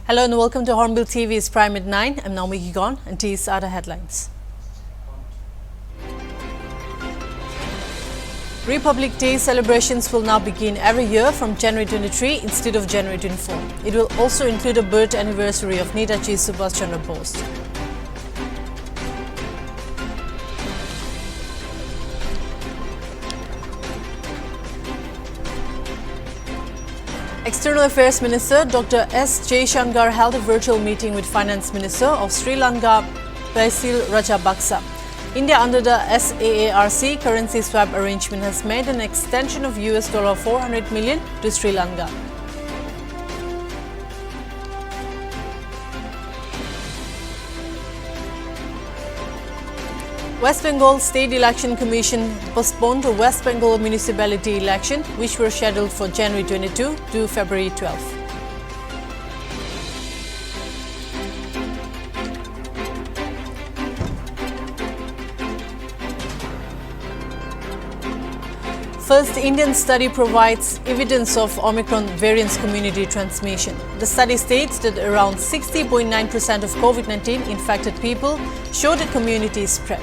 Hello and welcome to Hornbill TV's Prime at 9. I'm Naomi Gigon and these are the headlines. Republic Day celebrations will now begin every year from January 23 instead of January 24. It will also include a birth anniversary of Netaji Subhash Chandra Bose. External Affairs Minister Dr. S. Jaishankar held a virtual meeting with Finance Minister of Sri Lanka, Basil Rajapaksa. India, under the SAARC currency swap arrangement, has made an extension of $400 million to Sri Lanka. West Bengal State Election Commission postponed the West Bengal municipality election, which were scheduled for January 22 to February 12. First Indian study provides evidence of Omicron variant's community transmission. The study states that around 60.9% of COVID-19 infected people showed a community spread.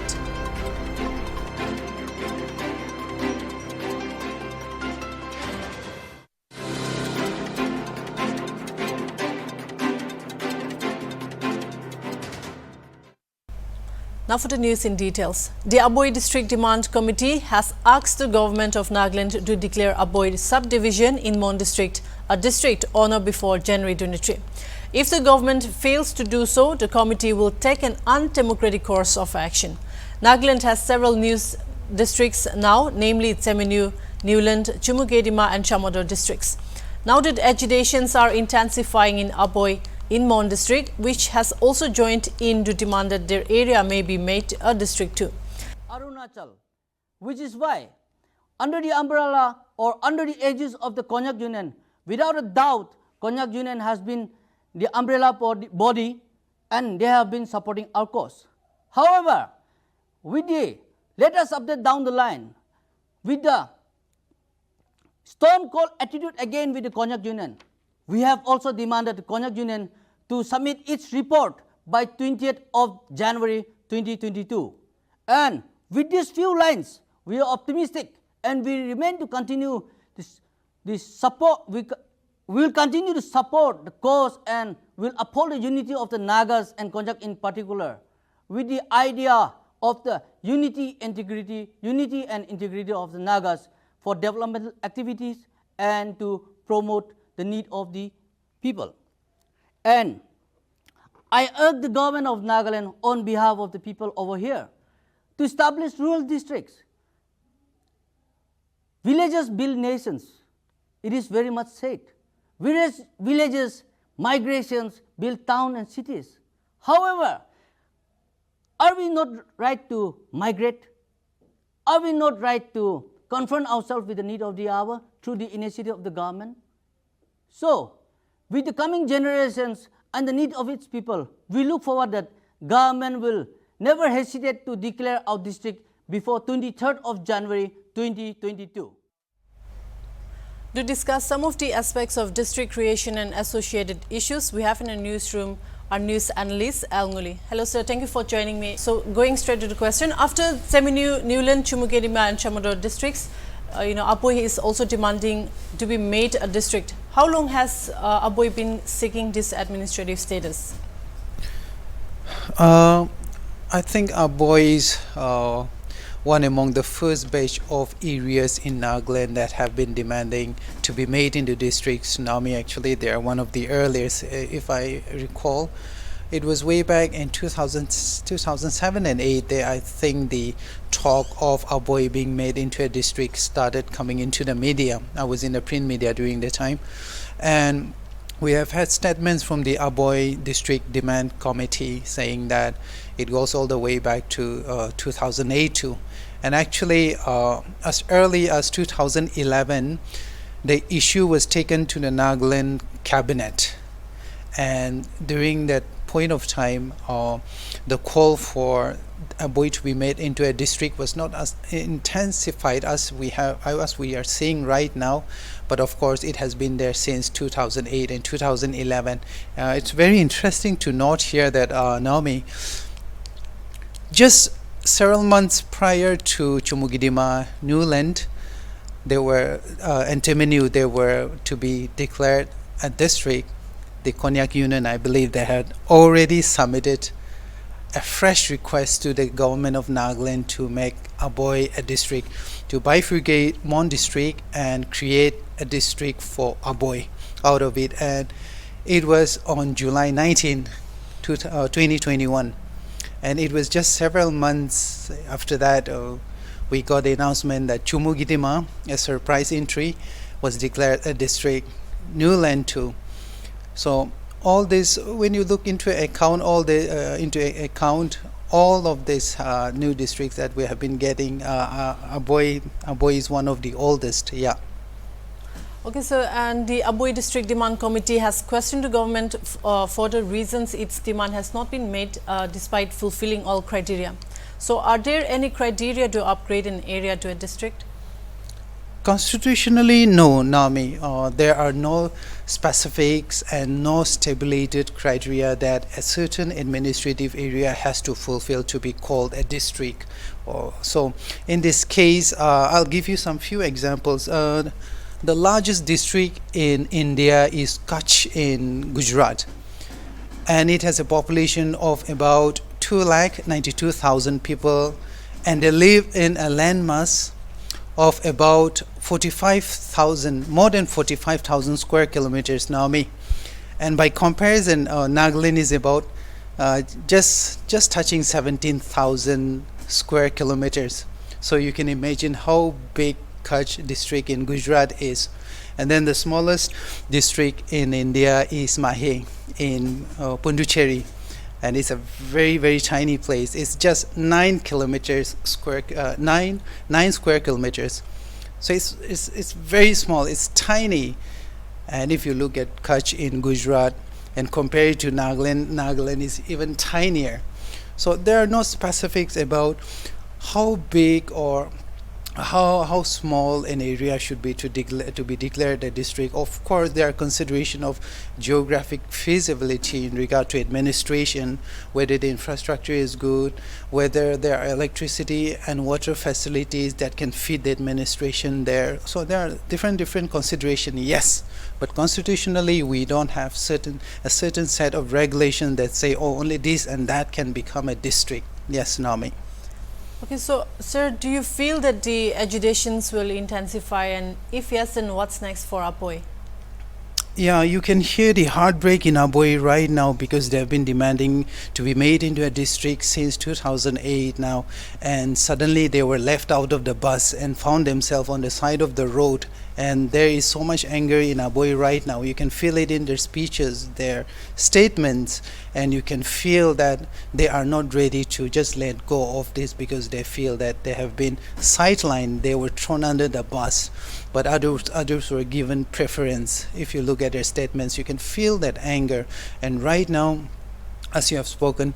Now for the news in details. The Aboi District Demand Committee has asked the government of Nagaland to declare Aboi subdivision in Mon District a district on or before January 23. If the government fails to do so, the committee will take an undemocratic course of action. Nagaland has several news districts now, namely Tsemenu, Newland, Chumukadima and Chamodar districts. Now that agitations are intensifying in Aboi, in Mon District, which has also joined in to demand that their area may be made a district too. Arunachal, which is why, under the umbrella or under the aegis of the Konyak Union, without a doubt, Konyak Union has been the umbrella body and they have been supporting our cause. However, let us update down the line, with the stone cold attitude again with the Konyak Union, we have also demanded the Konyak Union to submit its report by 20th of January 2022. And with these few lines, we are optimistic and we remain to continue this support. We will continue to support the cause and will uphold the unity of the Nagas and Konyak in particular, with the idea of the unity and integrity of the Nagas for developmental activities and to promote the need of the people. And I urge the government of Nagaland on behalf of the people over here to establish rural districts. Villages build nations. It is very much said. Villages, migrations build towns and cities. However, are we not right to migrate? Are we not right to confront ourselves with the need of the hour through the initiative of the government? So, with the coming generations and the need of its people, we look forward that government will never hesitate to declare our district before 23rd of January 2022. To discuss some of the aspects of district creation and associated issues, we have in the newsroom our news analyst, Al Nguli. Hello sir, thank you for joining me. So going straight to the question, after Tsemenu, Newland, Chumukadima and Chamodar districts, Aboi is also demanding to be made a district. How long has Aboi been seeking this administrative status? I think Aboi is one among the first batch of areas in Nagaland that have been demanding to be made into districts. Naomi, actually, they are one of the earliest, if I recall. It was way back in 2007 and 8 that I think the talk of Aboi being made into a district started coming into the media. I was in the print media during the time. And we have had statements from the Aboi District Demand Committee saying that it goes all the way back to 2008 too. And actually, as early as 2011, the issue was taken to the Nagaland cabinet. And during that point of time, the call for Aboy to be made into a district was not as intensified as we are seeing right now, but of course it has been there since 2008 and 2011. It's very interesting to note here that Naomi, just several months prior to Chumugidima Newland, they were and Temenu, they were to be declared a district. The Konyak Union, I believe, they had already submitted a fresh request to the government of Nagaland to make Aboy a district, to bifurcate Mon district and create a district for Aboy out of it. And it was on July 19, 2021. And it was just several months after that we got the announcement that Chumugidima, a surprise entry, was declared a district, Newland too. So all this, when you look into account all of these new districts that we have been getting, Aboy is one of the oldest. Yeah. Okay, so and the Aboy District Demand Committee has questioned the government for the reasons its demand has not been met despite fulfilling all criteria. So are there any criteria to upgrade an area to a district? Constitutionally, no, Nami. There are no specifics and no stipulated criteria that a certain administrative area has to fulfill to be called a district. So in this case, I'll give you some few examples. The largest district in India is Kutch in Gujarat, and it has a population of about 292,000 people, and they live in a landmass of about 45,000, more than 45,000 square kilometers, Naomi. And by comparison, Nagaland is about just touching 17,000 square kilometers. So you can imagine how big Kutch district in Gujarat is. And then the smallest district in India is Mahe in Pondicherry. And it's a very, very tiny place. It's just 9 square kilometers. So it's very small. It's tiny. And if you look at Kutch in Gujarat and compare it to Nagaland, Nagaland is even tinier. So there are no specifics about how big or how small an area should be to be declared a district. Of course, there are consideration of geographic feasibility in regard to administration, whether the infrastructure is good, whether there are electricity and water facilities that can feed the administration there. So there are different considerations, yes, but constitutionally we don't have a certain set of regulations that say, oh, only this and that can become a district. Yes, Nami. Okay, so sir, do you feel that the agitations will intensify, and if yes, then what's next for Aboy? Yeah, you can hear the heartbreak in Aboy right now because they have been demanding to be made into a district since 2008 now, and suddenly they were left out of the bus and found themselves on the side of the road. And there is so much anger in Aboy right now. You can feel it in their speeches, their statements, and you can feel that they are not ready to just let go of this because they feel that they have been sidelined, they were thrown under the bus, but others were given preference. If you look at their statements, you can feel that anger. And right now, as you have spoken,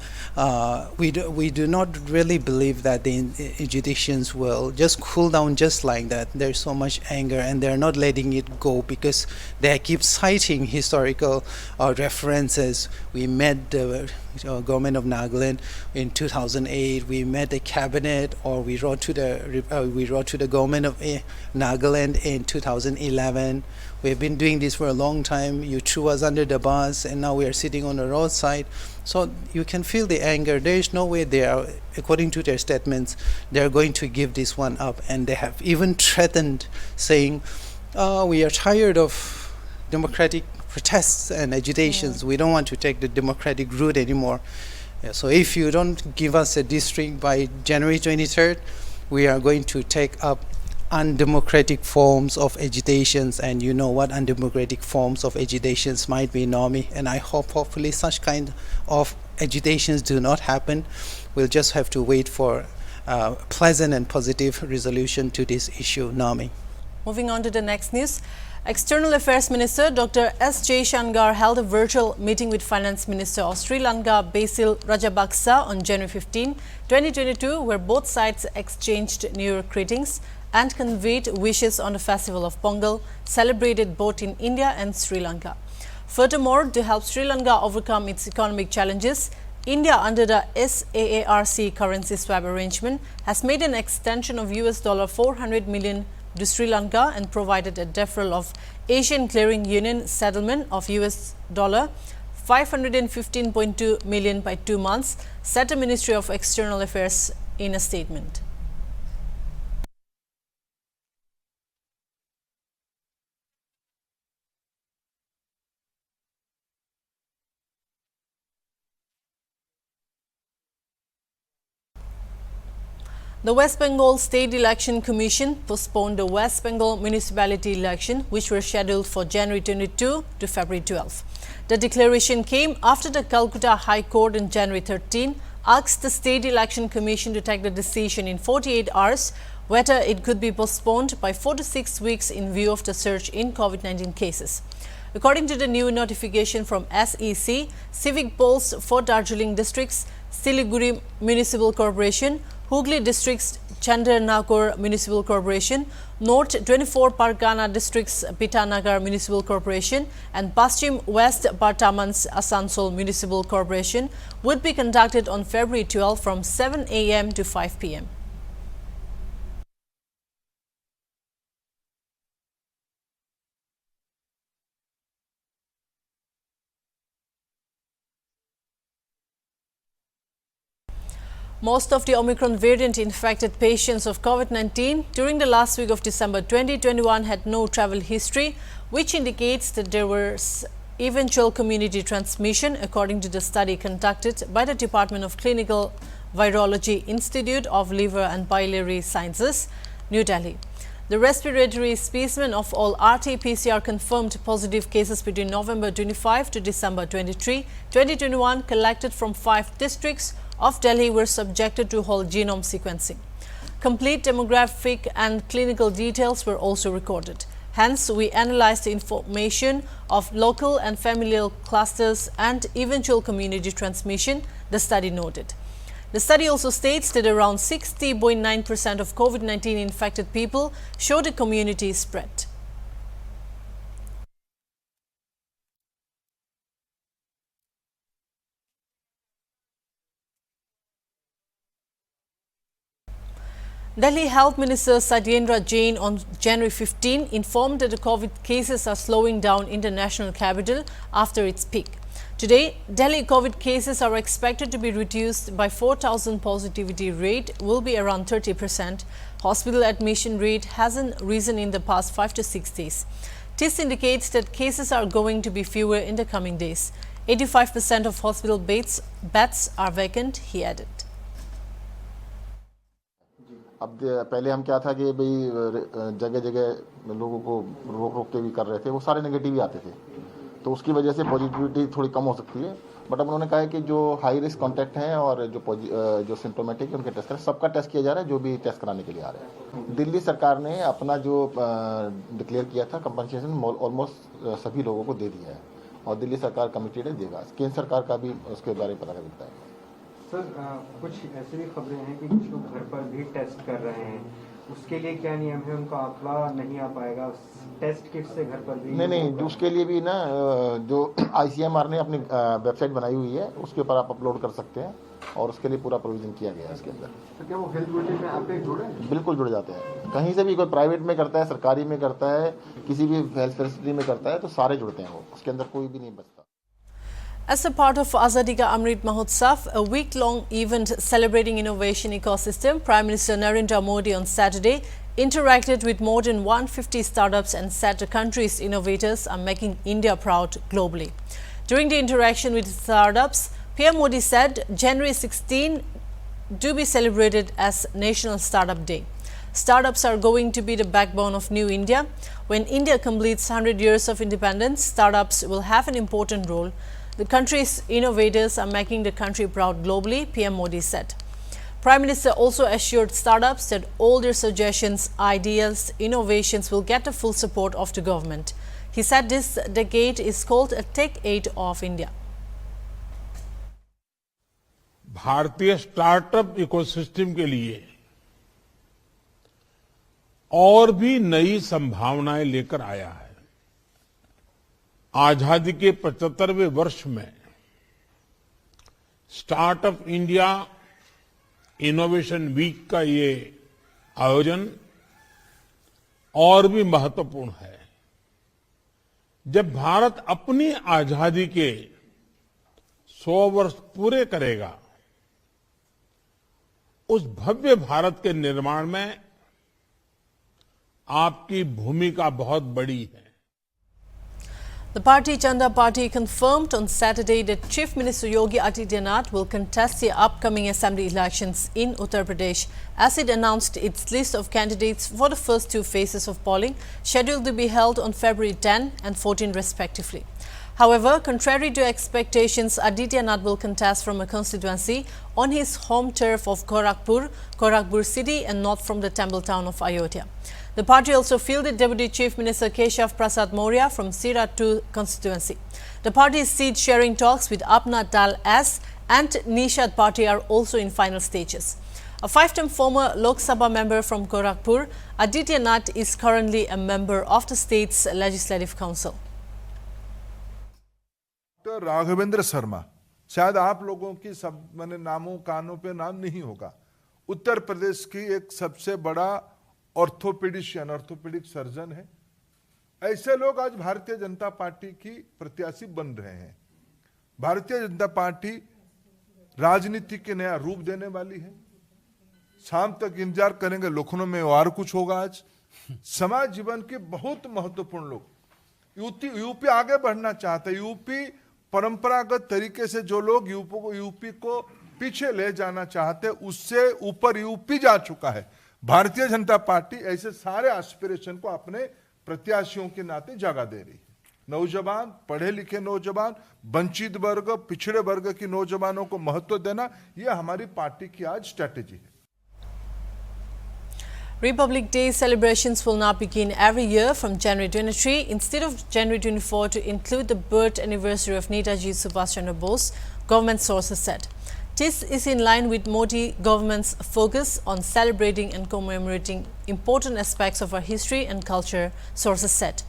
we do not really believe that the agitations will just cool down just like that. There's so much anger and they're not letting it go because they keep citing historical references. We met the government of Nagaland in 2008. We met the cabinet, or we wrote to the government of Nagaland in 2011. We've been doing this for a long time. You threw us under the bus and now we are sitting on the roadside. So you can feel the anger. There is no way they are, according to their statements, they are going to give this one up. And they have even threatened, saying, we are tired of democratic protests and agitations. We don't want to take the democratic route anymore. Yeah, so if you don't give us a district by January 23rd, we are going to take up undemocratic forms of agitations. And you know what undemocratic forms of agitations might be, Naomi. And I hope hopefully such kind of agitations do not happen. We'll just have to wait for pleasant and positive resolution to this issue, Naomi. Moving on to the next news. External Affairs Minister Dr. S. Jaishankar held a virtual meeting with Finance Minister of Sri Lanka Basil Rajapaksa on January 15, 2022, where both sides exchanged New Year greetings and conveyed wishes on the festival of Bengal, celebrated both in India and Sri Lanka. Furthermore, to help Sri Lanka overcome its economic challenges, India, under the SAARC currency swap arrangement, has made an extension of $400 million to Sri Lanka and provided a deferral of Asian Clearing Union settlement of $515.2 million by 2 months, said the Ministry of External Affairs in a statement. The West Bengal State Election Commission postponed the West Bengal municipality election, which were scheduled for January 22 to February 12. The declaration came after the Calcutta High Court on January 13 asked the State Election Commission to take the decision in 48 hours whether it could be postponed by 4 to 6 weeks in view of the surge in COVID-19 cases. According to the new notification from SEC, civic polls for Darjeeling districts, Siliguri Municipal Corporation, Hooghly District's Chandernagore Municipal Corporation, North 24 Pargana District's Pitanagar Municipal Corporation and Paschim West Bardhaman's Asansol Municipal Corporation would be conducted on February 12 from 7 a.m. to 5 p.m. Most of the Omicron variant infected patients of COVID-19 during the last week of December 2021 had no travel history, which indicates that there was eventual community transmission, according to the study conducted by the Department of Clinical Virology, Institute of Liver and Biliary Sciences, New Delhi. The respiratory specimen of all RT-PCR confirmed positive cases between November 25 to December 23, 2021 collected from 5 districts of Delhi were subjected to whole genome sequencing. Complete demographic and clinical details were also recorded. Hence, we analyzed the information of local and familial clusters and eventual community transmission, the study noted. The study also states that around 60.9% of COVID-19 infected people showed a community spread. Delhi Health Minister Satyendra Jain on January 15 informed that the COVID cases are slowing down in the national capital after its peak. Today, Delhi COVID cases are expected to be reduced by 4,000. Positivity rate will be around 30%. Hospital admission rate hasn't risen in the past 5 to 6 days. This indicates that cases are going to be fewer in the coming days. 85% of hospital beds are vacant, he added. अब पहले हम क्या था कि भाई जगह जगह लोगों को रोक के भी कर रहे थे, वो सारे नेगेटिव ही आते थे, तो उसकी वजह से पॉजिटिविटी थोड़ी कम हो सकती है। बट अब उन्होंने कहा है कि जो हाई रिस्क कॉन्टैक्ट हैं और जो सिम्टोमेटिक है उनके टेस्ट करें, सबका टेस्ट किया जा रहा है जो भी टेस्ट कराने के लिए आ रहे हैं। दिल्ली सरकार ने अपना जो डिक्लेयर किया था कंपनसेशन ऑलमोस्ट सभी लोगों को दे दिया है और दिल्ली सरकार कमिटेड है देगा। केंद्र सरकार का भी उसके बारे में पता चलता है। सर, कुछ ऐसी भी खबरें हैं कि कुछ लोग घर पर भी टेस्ट कर रहे हैं, उसके लिए क्या नियम है? उनका आंकड़ा नहीं आ पाएगा टेस्ट किट से घर पर भी? नहीं, उसके लिए भी ना जो ICMR ने अपनी वेबसाइट बनाई हुई है उसके ऊपर आप अपलोड कर सकते हैं और उसके लिए पूरा प्रोविजन किया गया है इसके अंदर। तो क्या वो हेल्थ बुलेटिन में आप जुड़े? बिल्कुल जुड़ जाते हैं। कहीं से भी कोई प्राइवेट में करता है, सरकारी में करता है, किसी भी हेल्थ फैसिलिटी में करता है, तो सारे जुड़ते हैं वो, उसके अंदर कोई भी नहीं बचता। As a part of Azadi Ka Amrit Mahotsav, a week-long event celebrating innovation ecosystem, Prime Minister Narendra Modi on Saturday interacted with more than 150 startups and said the country's innovators are making India proud globally. During the interaction with startups, PM Modi said January 16 to be celebrated as National Startup Day. Startups are going to be the backbone of New India. When India completes 100 years of independence, startups will have an important role. The country's innovators are making the country proud globally, PM Modi said. Prime Minister also assured startups that all their suggestions, ideas, innovations will get the full support of the government. He said this decade is called a Tech Age of India. भारतीय startup ecosystem के लिए और भी नई संभावनाएं लेकर आया है। आजादी के 75वें वर्ष में स्टार्टअप इंडिया इनोवेशन वीक का ये आयोजन और भी महत्वपूर्ण है। जब भारत अपनी आजादी के 100 वर्ष पूरे करेगा, उस भव्य भारत के निर्माण में आपकी भूमिका बहुत बड़ी है। The Party Chanda Party confirmed on Saturday that Chief Minister Yogi Adityanath will contest the upcoming assembly elections in Uttar Pradesh, as it announced its list of candidates for the first two phases of polling, scheduled to be held on February 10 and 14 respectively. However, contrary to expectations, Adityanath will contest from a constituency on his home turf of Gorakhpur city, and not from the temple town of Ayodhya. The party also fielded Deputy Chief Minister Keshav Prasad Maurya from Sira 2 constituency. The party's seat-sharing talks with Apna Dal S and Nishad Party are also in final stages. A 5-term former Lok Sabha member from Gorakhpur, Adityanath is currently a member of the state's Legislative Council. Doctor Raghavendra Sharma, शायद आप लोगों की सब मैंने नामों कानों पे नाम नहीं होगा। उत्तर प्रदेश की एक सबसे बड़ा ऑर्थोपेडिक सर्जन है। ऐसे लोग आज भारतीय जनता पार्टी की प्रत्याशी बन रहे हैं। भारतीय जनता पार्टी राजनीति के नया रूप देने वाली है। शाम तक इंतजार करेंगे, लखनऊ में और कुछ होगा। आज समाज जीवन के बहुत महत्वपूर्ण लोग यूपी आगे बढ़ना चाहते हैं। यूपी परंपरागत तरीके से जो लोग यूपी को पीछे ले जाना चाहते, उससे ऊपर यूपी जा चुका है। भारतीय जनता पार्टी ऐसे सारे एस्पिरेशन को अपने प्रत्याशियों के नाते जगह दे रही है। नौजवान, पढ़े लिखे नौजवान, वंचित वर्ग, पिछड़े वर्ग की नौजवानों को महत्व देना, यह हमारी पार्टी की आज स्ट्रेटेजी है। Republic Day celebrations will now begin every year from January 23 instead of January 24 to include the birth anniversary of Netaji Subhash Chandra Bose, government sources said. This is in line with Modi government's focus on celebrating and commemorating important aspects of our history and culture, sources said.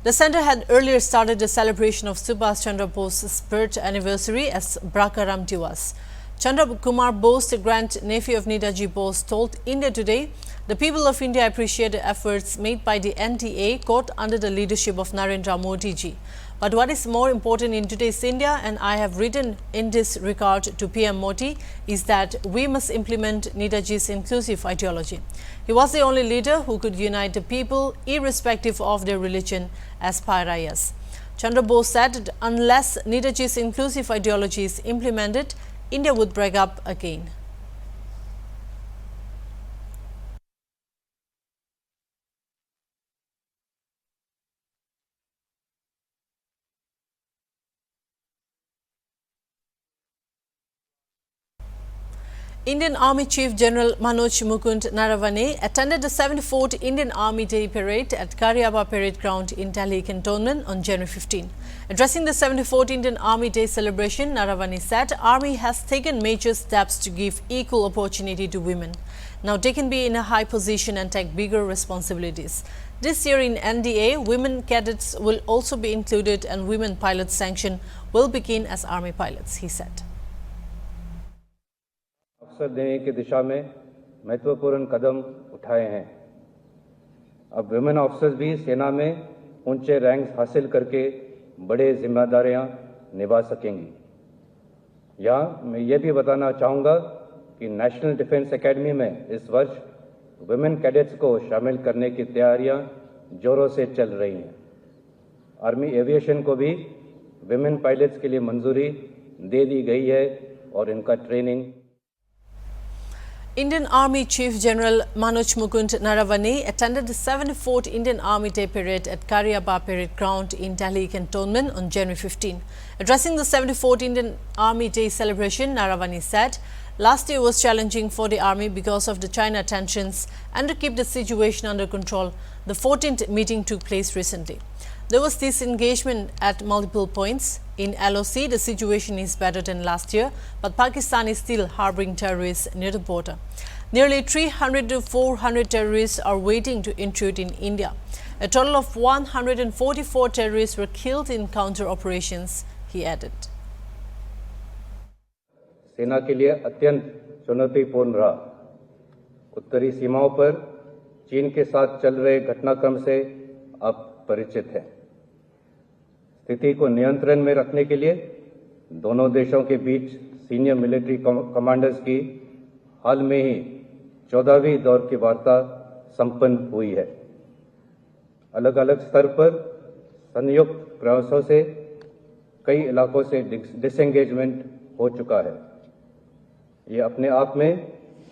The centre had earlier started the celebration of Subhash Chandra Bose's birth anniversary as Brakaram Diwas. Chandra Kumar Bose, the grand-nephew of Netaji Bose, told India Today, "The people of India appreciate the efforts made by the NDA got under the leadership of Narendra Modi ji. But what is more important in today's India, and I have written in this regard to PM Modi, is that we must implement Netaji's inclusive ideology. He was the only leader who could unite the people irrespective of their religion as pariahs." Chandra Bose said that unless Netaji's inclusive ideology is implemented, India would break up again. Indian Army Chief General Manoj Mukund Naravane attended the 74th Indian Army Day Parade at Karyaba Parade Ground in Delhi Cantonment on January 15. Addressing the 74th Indian Army Day celebration, Naravane said Army has taken major steps to give equal opportunity to women. Now they can be in a high position and take bigger responsibilities. This year in NDA, women cadets will also be included and women pilots sanction will begin as Army pilots, he said. अवसर देने की दिशा में महत्वपूर्ण कदम उठाए हैं। अब women officers भी सेना में ऊंचे रैंक्स हासिल करके बड़े जिम्मेदारियां निभा सकेंगी। यहाँ मैं ये भी बताना चाहूँगा कि नेशनल डिफेंस एकेडमी में इस वर्ष वुमेन कैडेट्स को शामिल करने की तैयारियां जोरों से चल रही हैं। आर्मी एविएशन को भी वुमेन पायलट्स के लिए मंजूरी दे दी गई है और इनका training. Indian Army Chief General Manoj Mukund Naravane attended the 74th Indian Army Day Parade at Karyaba Parade Ground in Delhi Cantonment on January 15. Addressing the 74th Indian Army Day celebration, Naravane said, Last year was challenging for the army because of the China tensions, and to keep the situation under control, the 14th meeting took place recently. There was disengagement at multiple points. In LOC, the situation is better than last year, but Pakistan is still harboring terrorists near the border. Nearly 300 to 400 terrorists are waiting to intrude in India. A total of 144 terrorists were killed in counter operations, he added. सेना के लिए अत्यंत चुनौतीपूर्ण रहा। उत्तरी सीमाओं पर चीन के साथ चल रहे घटनाक्रम से आप परिचित हैं। स्थिति को नियंत्रण में रखने के लिए दोनों देशों के बीच सीनियर मिलिट्री कमांडर्स की हाल में ही 14वीं दौर की वार्ता संपन्न हुई है। अलग अलग स्तर पर संयुक्त प्रयासों से कई इलाकों से डिसएंगेजमेंट हो चुका है। ये अपने आप में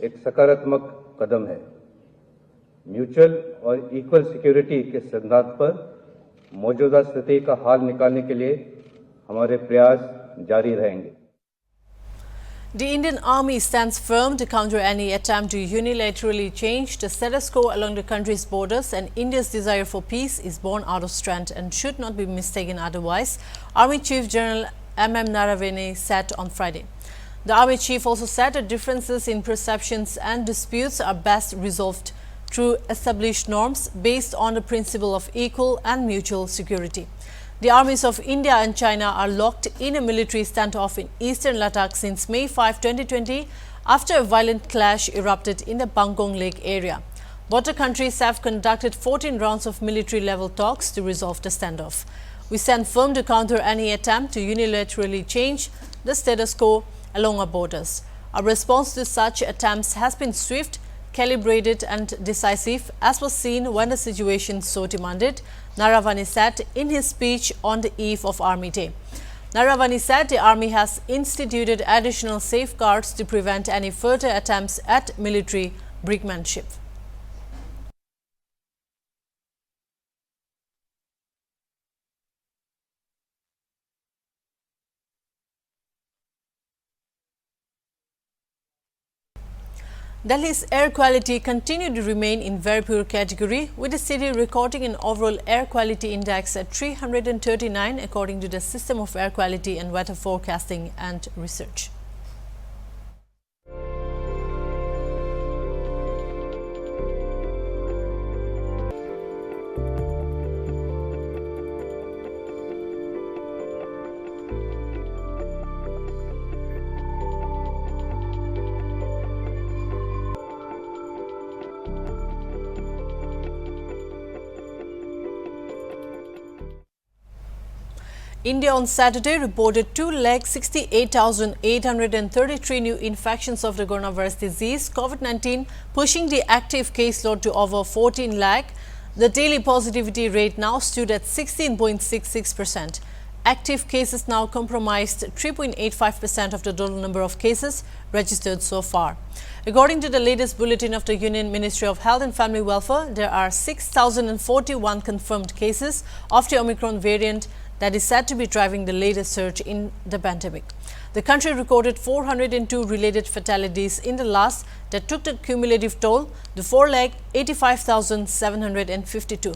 एक सकारात्मक कदम है। म्यूचुअल और इक्वल सिक्योरिटी के सिद्धांत पर मौजूदा स्थिति का हल निकालने के लिए हमारे प्रयास जारी रहेंगे। The Indian Army stands firm to counter any attempt to unilaterally change the status quo along the country's borders, and India's desire for peace is born out of strength and should not be mistaken otherwise, Army Chief General M.M. Naravane said on Friday. The Army Chief also said that differences in perceptions and disputes are best resolved through established norms based on the principle of equal and mutual security. The armies of India and China are locked in a military standoff in eastern Ladakh since May 5, 2020, after a violent clash erupted in the Bangong Lake area. Both the countries have conducted 14 rounds of military-level talks to resolve the standoff. We stand firm to counter any attempt to unilaterally change the status quo along our borders. Our response to such attempts has been swift, calibrated and decisive, as was seen when the situation so demanded, Naravane said in his speech on the eve of Army Day. Naravane said the Army has instituted additional safeguards to prevent any further attempts at military brinkmanship. Delhi's air quality continued to remain in very poor category, with the city recording an overall air quality index at 339 according to the System of Air Quality and Weather Forecasting and Research. India on Saturday reported 2,68,833 new infections of the coronavirus disease, COVID-19, pushing the active case load to over 14 lakh. The daily positivity rate now stood at 16.66%. Active cases now comprised 3.85% of the total number of cases registered so far. According to the latest bulletin of the Union Ministry of Health and Family Welfare, there are 6,041 confirmed cases of the Omicron variant that is said to be driving the latest surge in the pandemic. The country recorded 402 related fatalities in the last that took the cumulative toll to 4,85,752.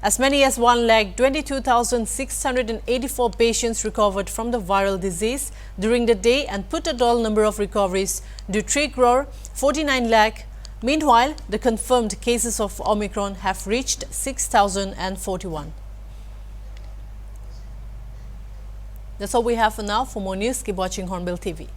As many as 1,22,684 patients recovered from the viral disease during the day and put the total number of recoveries to 3,49 lakh. Meanwhile, the confirmed cases of Omicron have reached 6,041. That's all we have for now. For more news, keep watching Hornbill TV.